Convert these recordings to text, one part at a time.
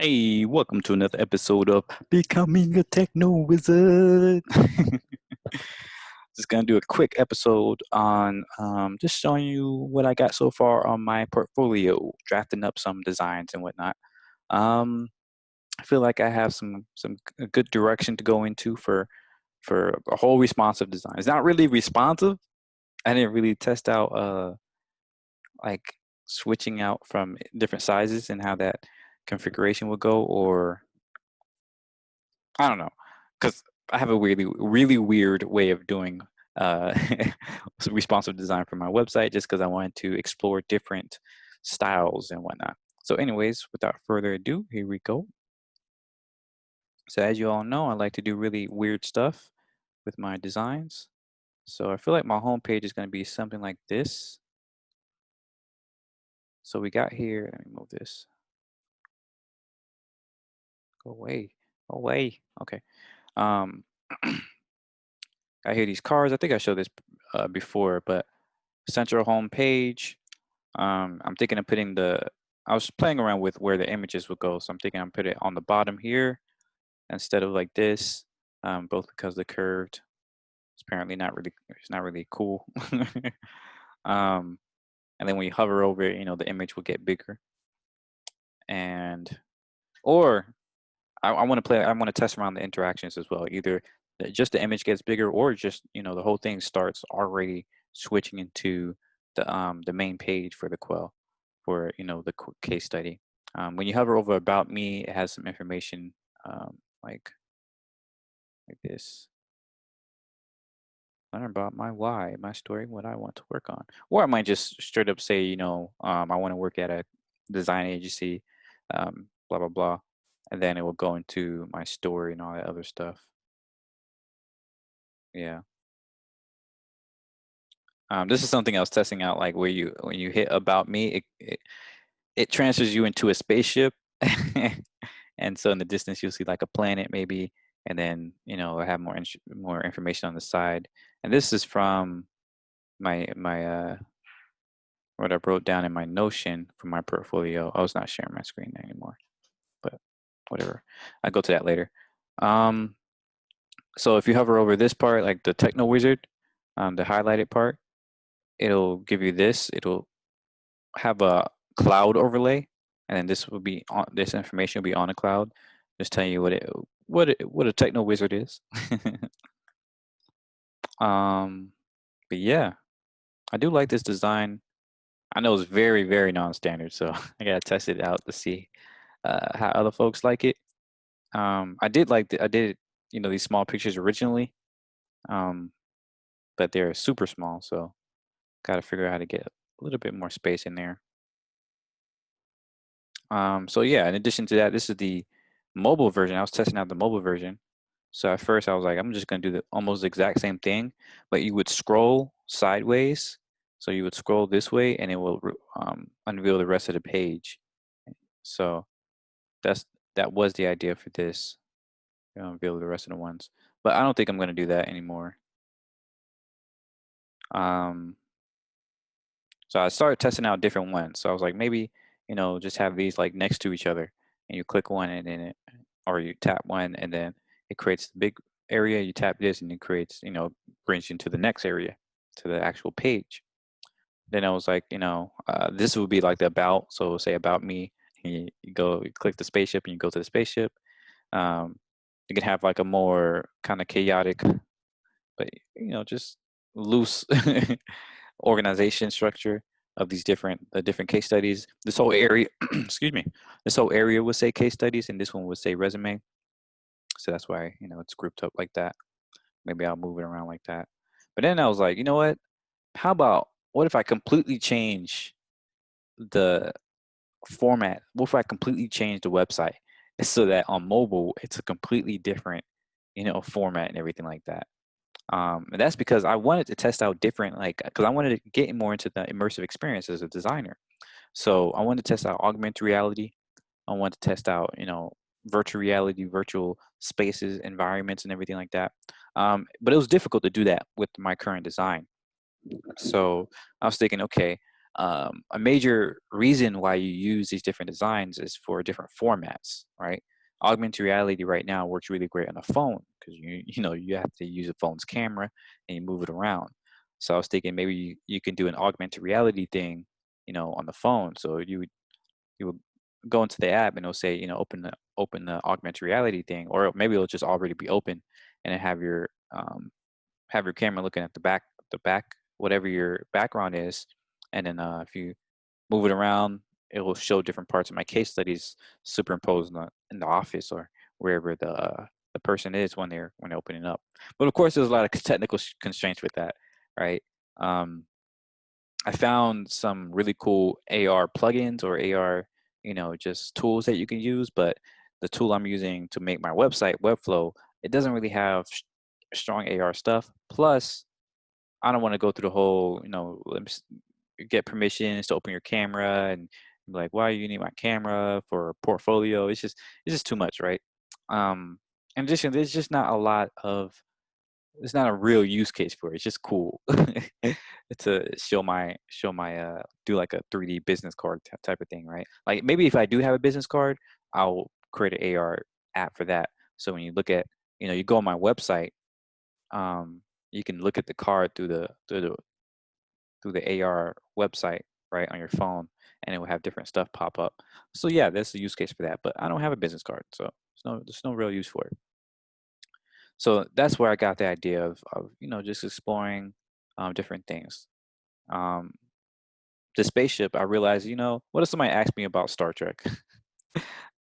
Hey, welcome to another episode of Becoming a TechnoWizard. Just gonna do a quick episode on just showing you what I got so far on my portfolio, drafting up some designs and whatnot. Um, I feel like I have a good direction to go into for a whole responsive design. It's not really responsive. I didn't really test out like switching out from different sizes and how that configuration would go, or I don't know, because I have a really weird way of doing uh, responsive design for my website, just because I wanted to explore different styles and whatnot. So, anyways, without further ado, here we go. So, as you all know, I like to do really weird stuff with my designs. So, I feel like my homepage is going to be something like this. So, we got here. Let me move this. Go away. Go away. Okay. Um, I hear these cars. I think I showed this before, but central home page. I'm thinking of putting I was playing around with where the images would go. So I'm thinking I'm put it on the bottom here instead of like this, both because the curved is apparently it's not really cool. um, and then when you hover over it, the image will get bigger. And, or I want to I want to test around the interactions as well. Either just the image gets bigger, or just the whole thing starts already switching into the main page for the quell, for the case study. When you hover over about me, it has some information um, like this. Learn about my why, my story, what I want to work on. Or I might just straight up say, I want to work at a design agency, blah, blah, blah. And then it will go into my story and all that other stuff. Yeah. This is something I was testing out, like where when you hit about me, it transfers you into a spaceship. And so in the distance, you'll see like a planet maybe, and then, I have more information on the side. And this is from my what I wrote down in my Notion for my portfolio. I was not sharing my screen anymore, but whatever. I'll go to that later. Um, so if you hover over this part, like the TechnoWizard, the highlighted part, it'll give you this. It'll have a cloud overlay, and then this information will be on a cloud. Just telling you what a TechnoWizard is. um, but yeah, I do like this design. I know it's very non-standard, so I gotta test it out to see how other folks like it. I did these small pictures originally, um, but they're super small, so gotta figure out how to get a little bit more space in there. So yeah, in addition to that, this is the mobile version. I was testing out the mobile version. So at first I was like, I'm just gonna do the almost exact same thing, but you would scroll sideways. So you would scroll this way, and it will unveil the rest of the page. So that's that was the idea for this. Unveil the rest of the ones, but I don't think I'm gonna do that anymore. Um, so I started testing out different ones. So I was like, maybe just have these like next to each other, and you click one, and then or you tap one, and then it creates the big area. You tap this, and it creates brings you into the next area, to the actual page. Then I was like, this would be like the about. So say about me, and you click the spaceship, and you go to the spaceship. Um, you can have like a more kind of chaotic, but just loose organization structure of these different case studies. This whole area, excuse me, this whole area would say case studies, and this one would say resume. So that's why it's grouped up like that. Maybe I'll move it around like that. But then I was like, you know what? How about what if I completely change the format? What if I completely change the website so that on mobile it's a completely different, format and everything like that? And that's because I wanted to test out different, like, because I wanted to get more into the immersive experience as a designer. So I wanted to test out augmented reality. I wanted to test out, virtual reality, virtual spaces, environments, and everything like that. But it was difficult to do that with my current design. So I was thinking, okay, A major reason why you use these different designs is for different formats, right? Augmented reality right now works really great on a phone because you have to use a phone's camera and you move it around. So I was thinking maybe you can do an augmented reality thing, on the phone. So you would go into the app and it'll say, open the augmented reality thing, or maybe it'll just already be open and then have your camera looking at the back, whatever your background is, and then if you move it around, it will show different parts of my case studies superimposed in the office or wherever the person is when they're opening up. But of course, there's a lot of technical constraints with that, right? Um, I found some really cool AR plugins or AR, just tools that you can use. But the tool I'm using to make my website, Webflow, it doesn't really have strong AR stuff. Plus, I don't want to go through the whole, let me get permissions to open your camera and be like, why do you need my camera for a portfolio? It's just too much, right? In addition, there's just not a lot of it's not a real use case for it. It's just cool to show my do like a 3D business card type of thing, right? Like maybe if I do have a business card, I'll create an AR app for that. So when you look at, you go on my website, um, you can look at the card through the AR website, right, on your phone, and it will have different stuff pop up. So yeah, there's a use case for that, but I don't have a business card, so there's no real use for it. So that's where I got the idea of just exploring different things. Um, the spaceship, I realized, what if somebody asked me about Star Trek?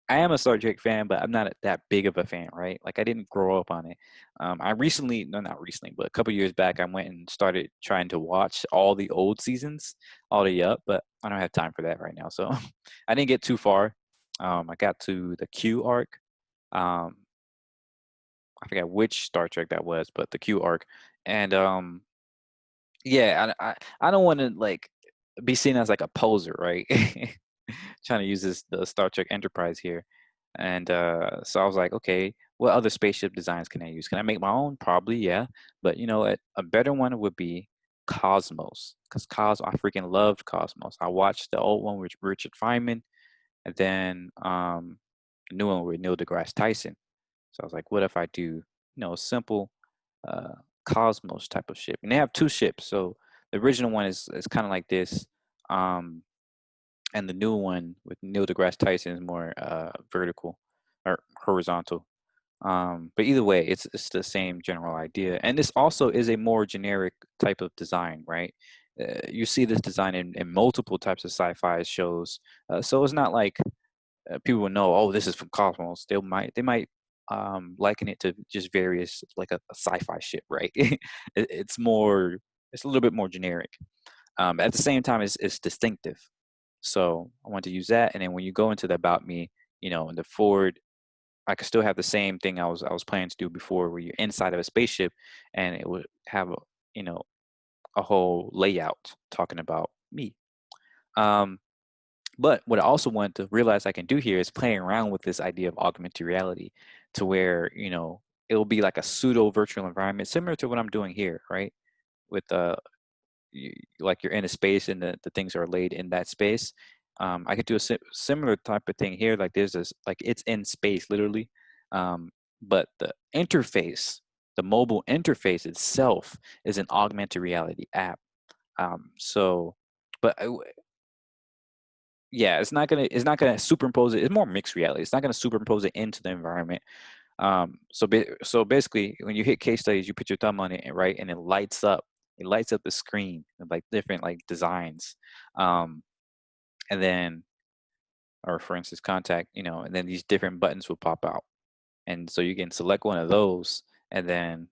I am a Star Trek fan, but I'm not that big of a fan, right? Like I didn't grow up on it. I recently, no, not recently, but a couple years back, I went and started trying to watch all the old seasons, all the way up, but I don't have time for that right now. So I didn't get too far. I got to the Q arc. Um, I forget which Star Trek that was, but the Q arc, and yeah, I don't want to like be seen as like a poser, right? Trying to use the Star Trek Enterprise here. And so I was like, okay, what other spaceship designs can I use? Can I make my own? Probably, yeah. But a better one would be Cosmos, because I freaking loved Cosmos. I watched the old one with Richard Feynman, and then the new one with Neil deGrasse Tyson. So I was like, what if I do, a simple uh, Cosmos type of ship? And they have two ships. So the original one is kind of like this. Um, and the new one with Neil deGrasse Tyson is more vertical or horizontal. But either way, it's the same general idea, and this also is a more generic type of design, right? You see this design in multiple types of sci-fi shows, so it's not like people will know, oh, this is from Cosmos. They might liken it to just various like a sci-fi ship, right? It's a little bit more generic. At the same time, it's distinctive. So I want to use that. And then when you go into the about me, in the forward, I could still have the same thing I was planning to do before, where you're inside of a spaceship, and it would have you know a whole layout talking about me. Um, but what I also want to realize I can do here is playing around with this idea of augmented reality, to where it'll be like a pseudo virtual environment, similar to what I'm doing here, right? With like you're in a space and the things are laid in that space. I could do a similar type of thing here. Like there's this, like it's in space literally, um, but the mobile interface itself is an augmented reality app. So, but yeah, it's not gonna superimpose it. It's more mixed reality. It's not gonna superimpose it into the environment. So basically, when you hit case studies, you put your thumb on it, right, and it lights up. It lights up the screen with like different like designs, um, and then, or for instance, contact, and then these different buttons will pop out, and so you can select one of those, and then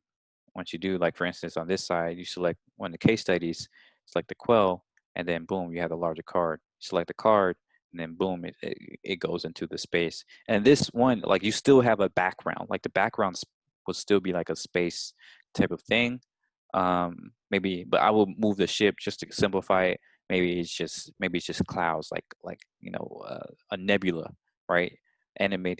once you do, like for instance, on this side, you select one of the case studies, select the quell, and then boom, you have the larger card. Select the card, and then boom, it goes into the space. And this one, like you still have a background, like the background will still be like a space type of thing. Maybe, but I will move the ship just to simplify it. Maybe it's just clouds, like a nebula, right?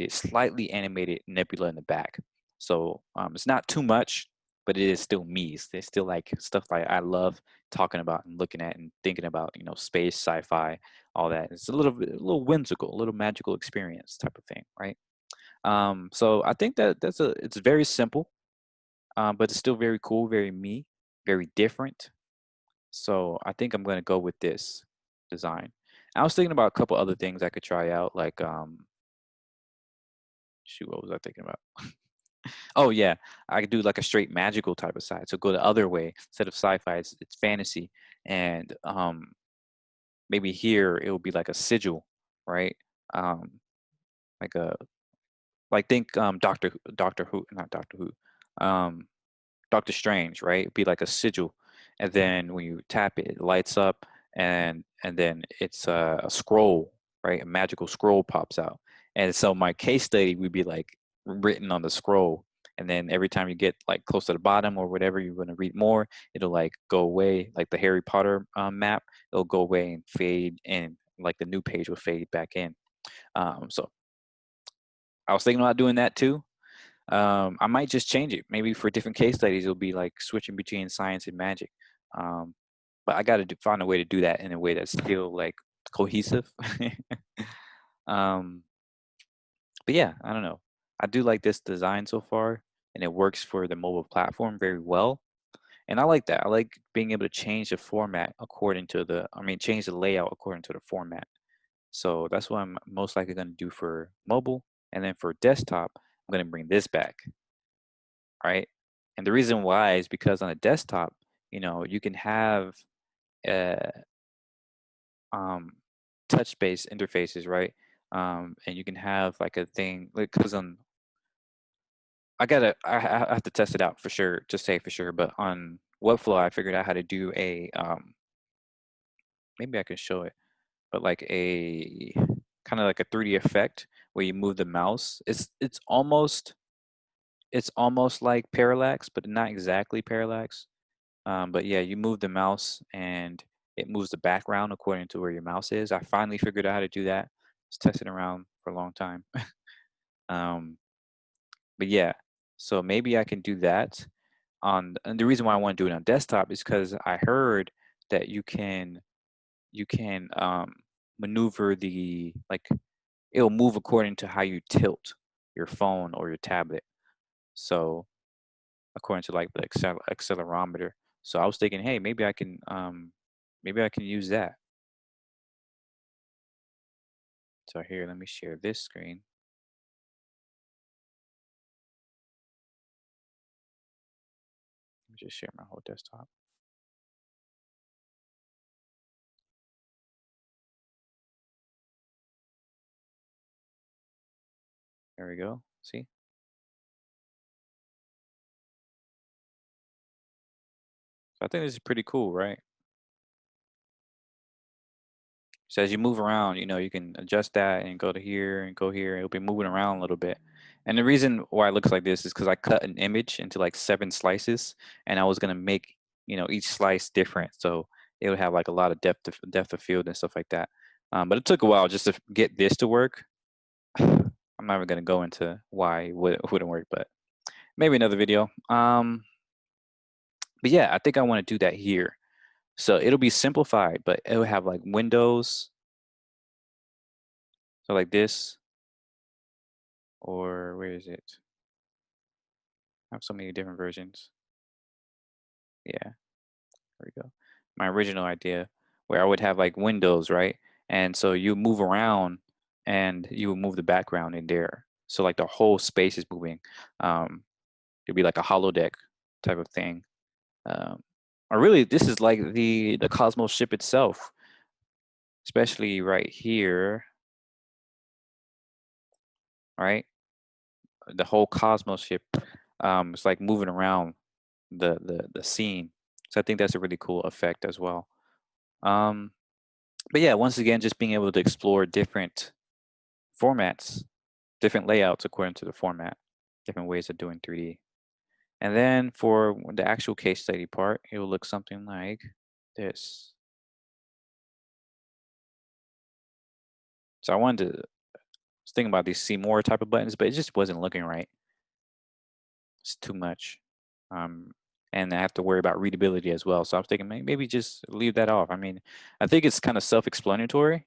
Slightly animated nebula in the back. So it's not too much, but it is still me. It's still like stuff like I love talking about and looking at and thinking about, space, sci-fi, all that. It's a little whimsical, a little magical experience type of thing, right? So I think that it's very simple, but it's still very cool, very me, very different. So I think I'm gonna go with this design. I was thinking about a couple other things I could try out, like shoot, what was I thinking about? Oh yeah, I could do like a straight magical type of side. So go the other way. Instead of sci-fi, it's fantasy, and maybe here it will be like a sigil, right? Um, like a like think Doctor Who, not Doctor Who, Doctor Strange, right? It'd be like a sigil, and then when you tap it, it lights up, and then it's a scroll, right? A magical scroll pops out, and so my case study would be like written on the scroll, and then every time you get like close to the bottom or whatever you're going to read more, it'll like go away, like the Harry Potter map. It'll go away and fade in, like the new page will fade back in. So I was thinking about doing that too. I might just change it. Maybe for different case studies, it'll be like switching between science and magic. Um, but I got to find a way to do that in a way that's still like cohesive. um, but yeah, I don't know. I do like this design so far, and it works for the mobile platform very well. And I like that. I like being able to change the format according to change the layout according to the format. So that's what I'm most likely going to do for mobile. And then for desktop, I'm going to bring this back, right? And the reason why is because on a desktop, you can have uh, um, touch-based interfaces, right? And you can have like a thing, like, because I have to test it out for sure to say for sure. But on Webflow, I figured out how to do maybe I can show it, but like a kind of like a 3D effect where you move the mouse. It's almost like parallax, but not exactly parallax. But yeah, you move the mouse and it moves the background according to where your mouse is. I finally figured out how to do that. I was testing around for a long time. um, but yeah, so maybe I can do that and the reason why I want to do it on desktop is because I heard that you can maneuver the like it'll move according to how you tilt your phone or your tablet. So according to like the accelerometer. So I was thinking, hey, maybe I can use that. So here, let me share this screen. Let me just share my whole desktop. There we go. See? So I think this is pretty cool, right? So as you move around, you can adjust that and go to here and go here. It'll be moving around a little bit. And the reason why it looks like this is because I cut an image into like 7 slices, and I was gonna make each slice different, so it would have like a lot of depth of field and stuff like that. But it took a while just to get this to work. I'm not even gonna go into why wouldn't work, but maybe another video. But yeah, I think I want to do that here. So it'll be simplified, but it'll have like windows, so like this, or where is it? I have so many different versions. Yeah, there we go. My original idea where I would have like windows, right? And so you move around and you would move the background in there. So like the whole space is moving. Um, it'd be like a holodeck type of thing. Um, or really, this is like the Cosmos ship itself, especially right here, right? The whole Cosmos ship, it's like moving around the scene. So I think that's a really cool effect as well. Um, but yeah, once again, just being able to explore different formats, different layouts according to the format, different ways of doing 3D. And then for the actual case study part, it will look something like this. So I wanted to was thinking about these see more type of buttons, but it just wasn't looking right. It's too much. Um, and I have to worry about readability as well. So I was thinking maybe just leave that off. I mean, I think it's kind of self-explanatory,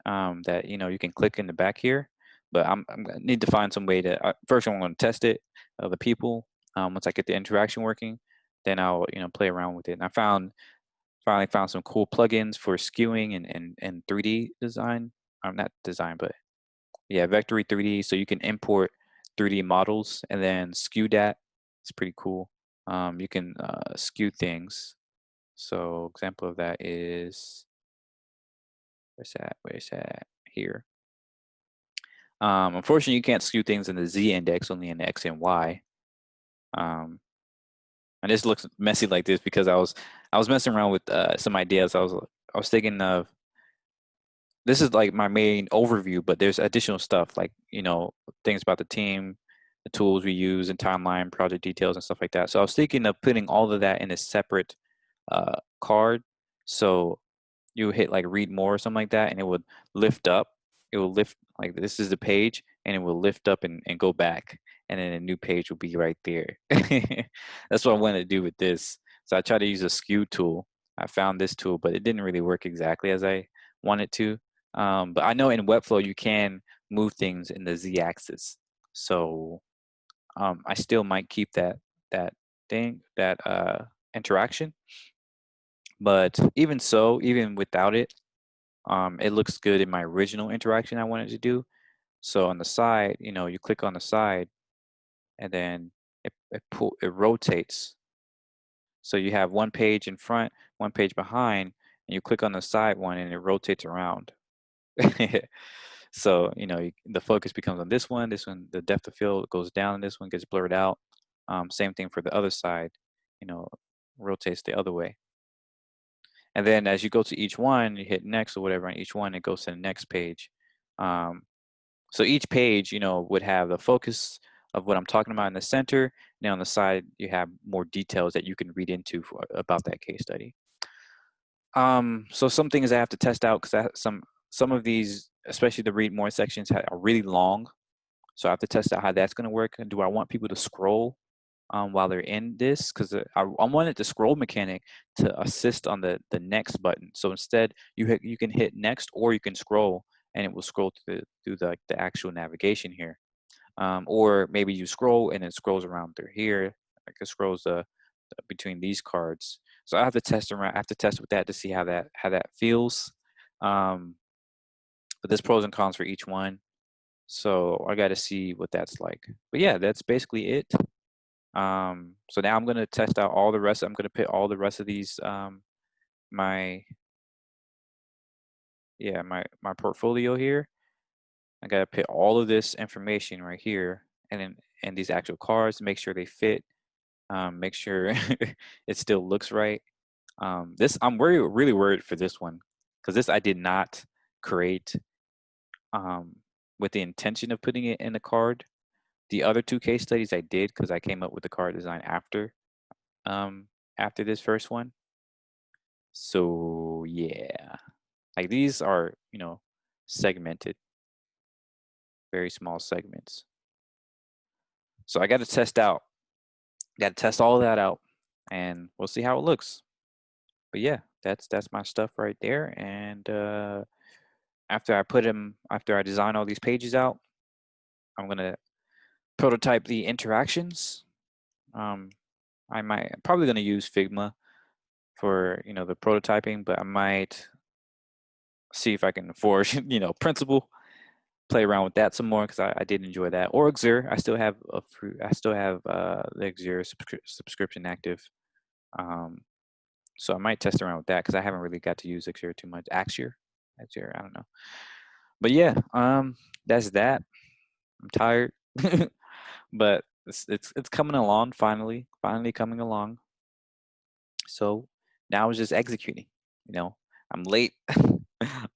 that you can click in the back here, but I'm gonna need to find some way to first I'm going to test it, the people. Once I get the interaction working, then I'll play around with it. And I finally found some cool plugins for skewing and 3D design. Not design, but yeah, Vectory 3D. So you can import 3D models and then skew that. It's pretty cool. You can skew things. So example of that is where's that? Where's that? Here. Unfortunately, you can't skew things in the Z index, only in the X and Y. And this looks messy like this because I was messing around with some ideas. I was thinking of, this is like my main overview, but there's additional stuff like things about the team, the tools we use, and timeline, project details, and stuff like that. So I was thinking of putting all of that in a separate card. So you hit like read more or something like that, and it would lift up. It will lift, like this is the page, and it will lift up and go back, and then a new page will be right there. That's what I wanted to do with this. So I tried to use a skew tool. I found this tool, but it didn't really work exactly as I wanted to. But I know in Webflow you can move things in the z-axis. So I still might keep that interaction. But even so, even without it, it looks good in my original interaction I wanted to do. So on the side, you click on the side, and then it rotates. So you have one page in front, one page behind, and you click on the side one, and it rotates around. So the focus becomes on this one. This one, the depth of field goes down, and this one gets blurred out. Same thing for the other side. You know, rotates the other way. And then as you go to each one, you hit next or whatever on each one, it goes to the next page. So each page, would have the focus of what I'm talking about in the center. Now on the side, you have more details that you can read into about that case study. So some things I have to test out because some of these, especially the read more sections, are really long. So I have to test out how that's going to work. Do I want people to scroll while they're in this? Because I wanted the scroll mechanic to assist on the next button. So instead, you can hit next, or you can scroll, and it will scroll through the actual navigation here. Or maybe you scroll and it scrolls around through here, like it scrolls between these cards. So I have to test around. I have to test with that to see how that feels. But there's pros and cons for each one. So I got to see what that's like. But yeah, that's basically it. So now I'm gonna test out all the rest. I'm gonna put all the rest of these my my portfolio here. I gotta put all of this information right here, and these actual cards, make sure they fit. Make sure it still looks right. This I'm really worried for this one, because this I did not create with the intention of putting it in the card. The other two case studies I did because I came up with the card design after this first one. So yeah, like these are segmented, very small segments. So I got to test out, got to test all of that out, and we'll see how it looks. But yeah, that's my stuff right there. And after I design all these pages out, I'm gonna prototype the interactions. Probably gonna use Figma for the prototyping, but I might see if I can forge Principle, play around with that some more because I did enjoy that. Or Xur, I still have the Xur subscription active. So I might test around with that because I haven't really got to use Xur too much. Axure, I don't know. But yeah, that's that. I'm tired, but it's coming along finally coming along. So now it's just executing. I'm late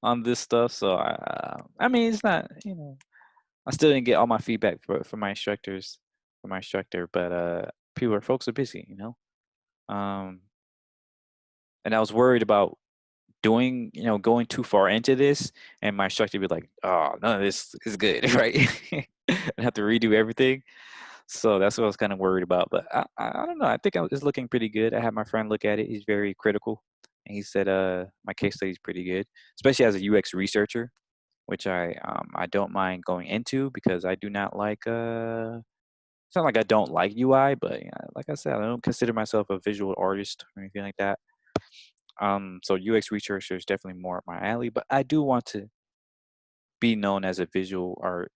on this stuff, so I mean it's not I still didn't get all my feedback from my instructors, but folks are busy. Um, and I was worried about going too far into this, and my instructor would be like, "Oh, none of this is good," right? And have to redo everything. So that's what I was kind of worried about. But I don't know. I think it's looking pretty good. I had my friend look at it. He's very critical, and he said my case study is pretty good, especially as a UX researcher, which I don't mind going into because I do not like it's not like I don't like UI, but like I said, I don't consider myself a visual artist or anything like that. So UX researcher is definitely more up my alley, but I do want to be known as a visual art.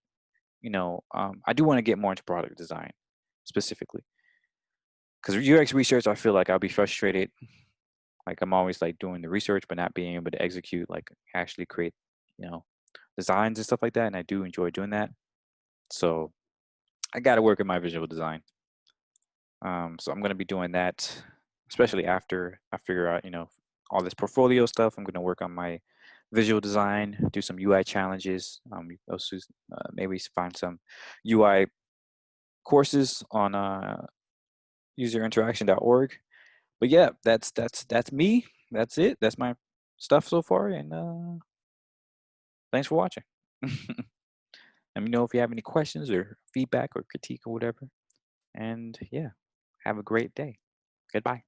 I do want to get more into product design specifically because UX research, I feel like I'll be frustrated. Like I'm always like doing the research, but not being able to execute, like actually create, you know, designs and stuff like that. And I do enjoy doing that. So I got to work in my visual design. So I'm going to be doing that, especially after I figure out, all this portfolio stuff. I'm going to work on my visual design, do some UI challenges. Also, maybe find some UI courses on userinteraction.org. But yeah, that's me. That's it. That's my stuff so far. And thanks for watching. Let me know if you have any questions or feedback or critique or whatever. And yeah, have a great day. Goodbye.